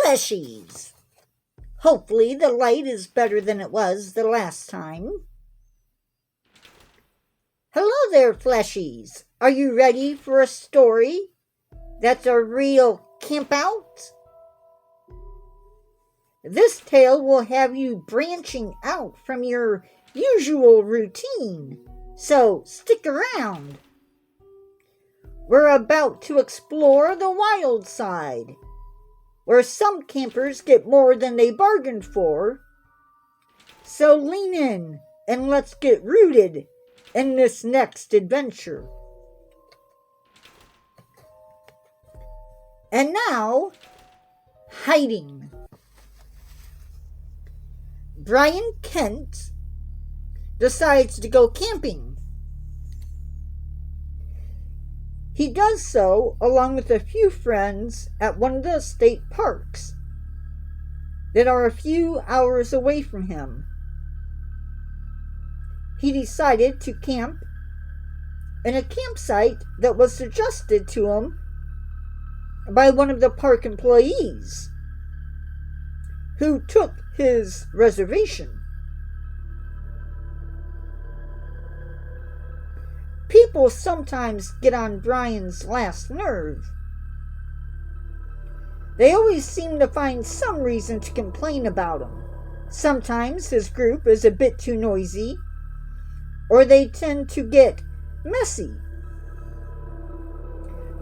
Fleshies. Hopefully the light is better than it was the last time. Hello there, Fleshies. Are you ready for a story that's a real campout? This tale will have you branching out from your usual routine, so stick around. We're about to explore the wild side, where some campers get more than they bargained for. So lean in and let's get rooted in this next adventure. And now, hiding. Brian Kent decides to go camping. He does so along with a few friends at one of the state parks that are a few hours away from him. He decided to camp in a campsite that was suggested to him by one of the park employees who took his reservation. People sometimes get on Brian's last nerve. They always seem to find some reason to complain about him. Sometimes his group is a bit too noisy, or they tend to get messy.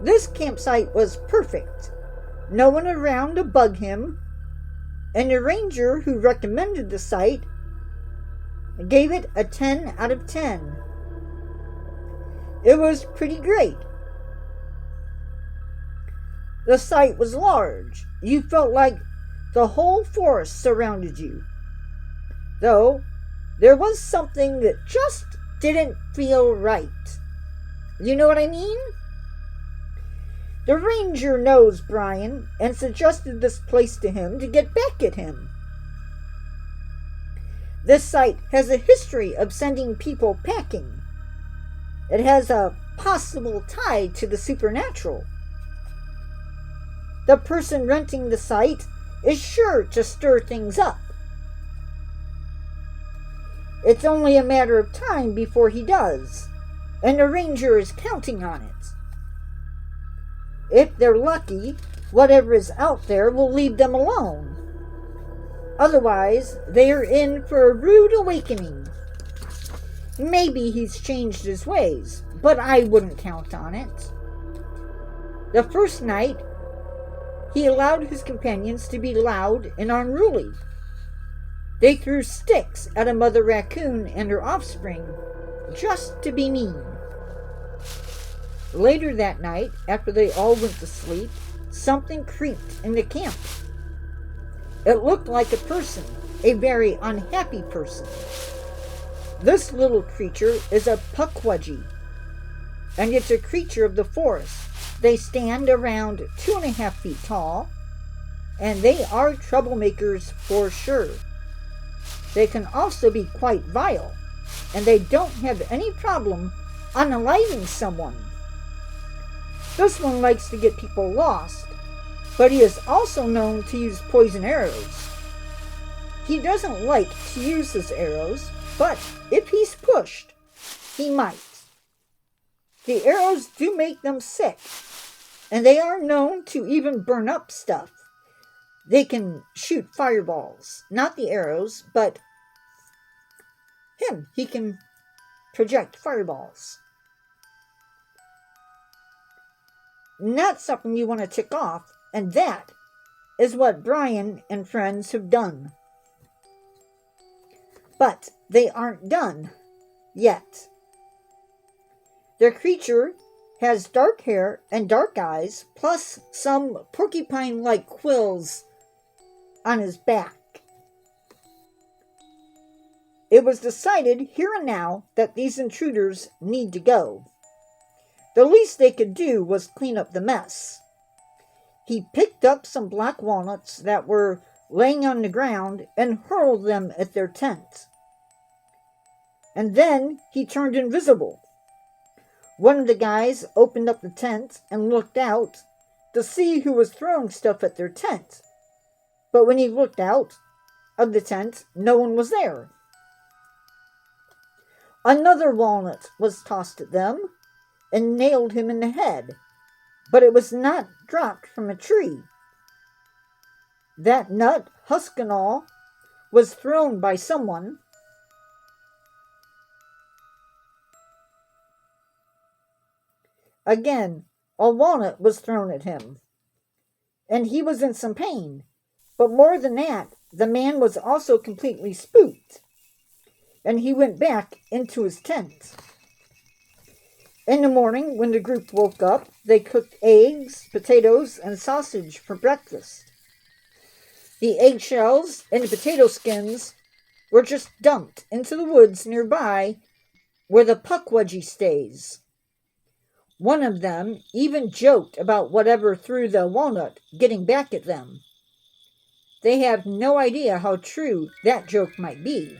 This campsite was perfect. No one around to bug him, and the ranger who recommended the site gave it a 10 out of 10. It was pretty great. The site was large. You felt like the whole forest surrounded you. Though, there was something that just didn't feel right. You know what I mean? The ranger knows Brian and suggested this place to him to get back at him. This site has a history of sending people packing. It has a possible tie to the supernatural. The person renting the site is sure to stir things up. It's only a matter of time before he does, and the ranger is counting on it. If they're lucky, whatever is out there will leave them alone. Otherwise, they are in for a rude awakening. Maybe he's changed his ways, but I wouldn't count on it. The first night, he allowed his companions to be loud and unruly. They threw sticks at a mother raccoon and her offspring, just to be mean. Later that night, after they all went to sleep, something creeped in the camp. It looked like a person, a very unhappy person. This little creature is a pukwudgie, and it's a creature of the forest. They stand around 2.5 feet tall, and they are troublemakers for sure. They can also be quite vile, and they don't have any problem unaliving someone. This one likes to get people lost, but he is also known to use poison arrows. He doesn't like to use his arrows, but if he's pushed, he might. The arrows do make them sick, and they are known to even burn up stuff. They can shoot fireballs, not the arrows, but him. He can project fireballs. Not something you want to tick off, and that is what Brian and friends have done. But they aren't done yet. Their creature has dark hair and dark eyes, plus some porcupine-like quills on his back. It was decided here and now that these intruders need to go. The least they could do was clean up the mess. He picked up some black walnuts that were laying on the ground and hurled them at their tent. And then he turned invisible. One of the guys opened up the tent and looked out to see who was throwing stuff at their tent. But when he looked out of the tent, no one was there. Another walnut was tossed at them and nailed him in the head, but it was not dropped from a tree. That nut, husk and all, was thrown by someone. Again, a walnut was thrown at him, and he was in some pain. But more than that, the man was also completely spooked, and he went back into his tent. In the morning, when the group woke up, they cooked eggs, potatoes, and sausage for breakfast. The eggshells and the potato skins were just dumped into the woods nearby where the puckwudgie stays. One of them even joked about whatever threw the walnut getting back at them. They have no idea how true that joke might be.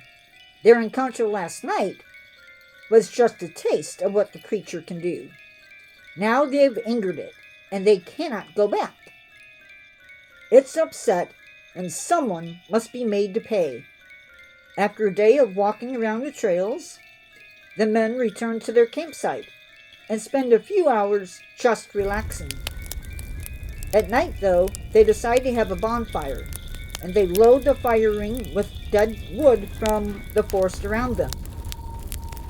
Their encounter last night was just a taste of what the creature can do. Now they've angered it, and they cannot go back. It's upset, and someone must be made to pay. After a day of walking around the trails, the men return to their campsite and spend a few hours just relaxing. At night, though, they decide to have a bonfire, and they load the fire ring with dead wood from the forest around them.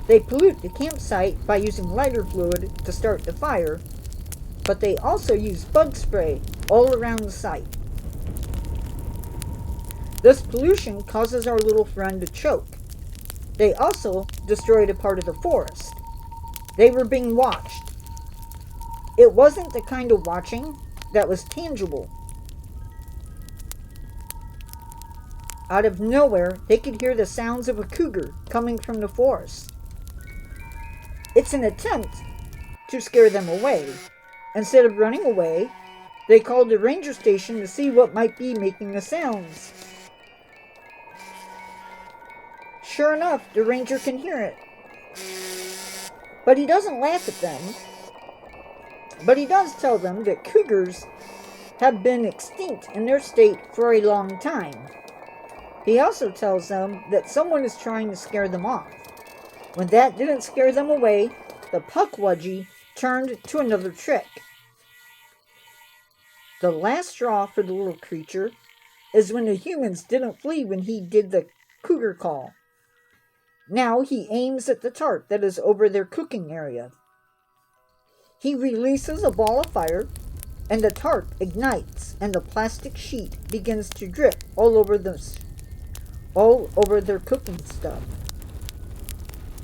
They pollute the campsite by using lighter fluid to start the fire, but they also use bug spray all around the site. This pollution causes our little friend to choke. They also destroyed a part of the forest. They were being watched. It wasn't the kind of watching that was tangible. Out of nowhere, they could hear the sounds of a cougar coming from the forest. It's an attempt to scare them away. Instead of running away, they called the ranger station to see what might be making the sounds. Sure enough, the ranger can hear it. But he doesn't laugh at them. But he does tell them that cougars have been extinct in their state for a long time. He also tells them that someone is trying to scare them off. When that didn't scare them away, the puckwudgie turned to another trick. The last straw for the little creature is when the humans didn't flee when he did the cougar call. Now he aims at the tarp that is over their cooking area. He releases a ball of fire, and the tarp ignites, and the plastic sheet begins to drip all over their cooking stuff.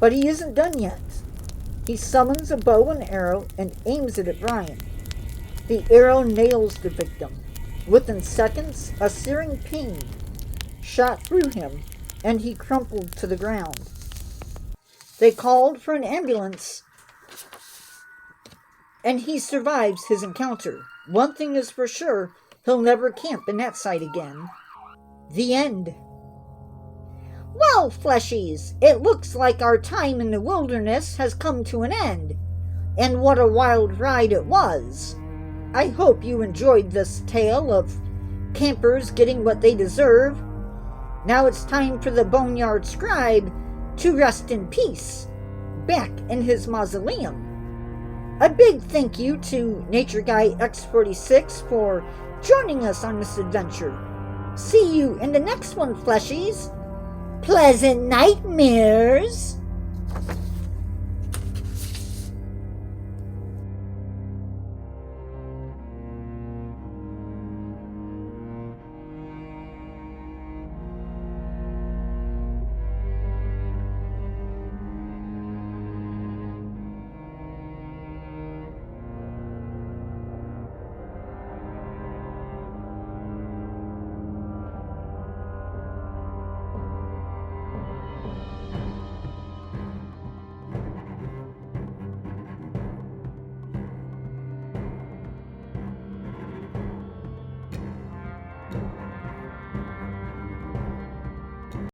But he isn't done yet. He summons a bow and arrow and aims it at Brian. The arrow nails the victim. Within seconds, a searing pain shot through him, and he crumpled to the ground. They called for an ambulance, and he survives his encounter. One thing is for sure, he'll never camp in that site again. The end. Well, Fleshies, it looks like our time in the wilderness has come to an end. And what a wild ride it was. I hope you enjoyed this tale of campers getting what they deserve. Now it's time for the Boneyard Scribe to rest in peace, back in his mausoleum. A big thank you to Nature Guy X46 for joining us on this adventure. See you in the next one, Fleshies. Pleasant nightmares!